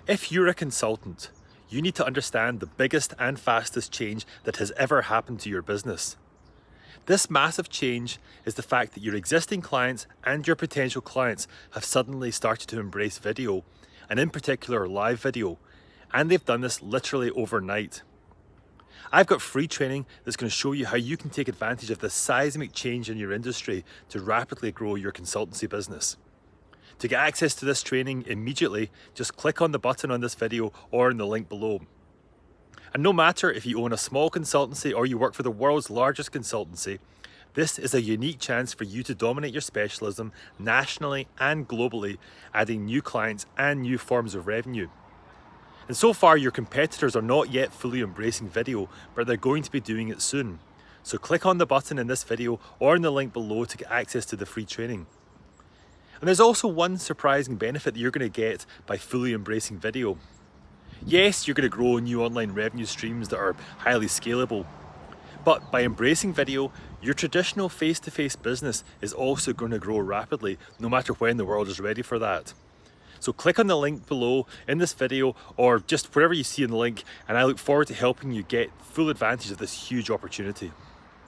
If you're a consultant, you need to understand the biggest and fastest change that has ever happened to your business. This massive change is the fact that your existing clients and your potential clients have suddenly started to embrace video, and in particular live video, and they've done this literally overnight. I've got free training that's going to show you how you can take advantage of this seismic change in your industry to rapidly grow your consultancy business. To get access to this training immediately, just click on the button on this video or in the link below. And no matter if you own a small consultancy or you work for the world's largest consultancy, this is a unique chance for you to dominate your specialism nationally and globally, adding new clients and new forms of revenue. And so far, your competitors are not yet fully embracing video, but they're going to be doing it soon. So click on the button in this video or in the link below to get access to the free training. And there's also one surprising benefit that you're going to get by fully embracing video. Yes, you're going to grow new online revenue streams that are highly scalable, but by embracing video, your traditional face-to-face business is also going to grow rapidly, no matter when the world is ready for that. So click on the link below in this video or just wherever you see in the link, and I look forward to helping you get full advantage of this huge opportunity.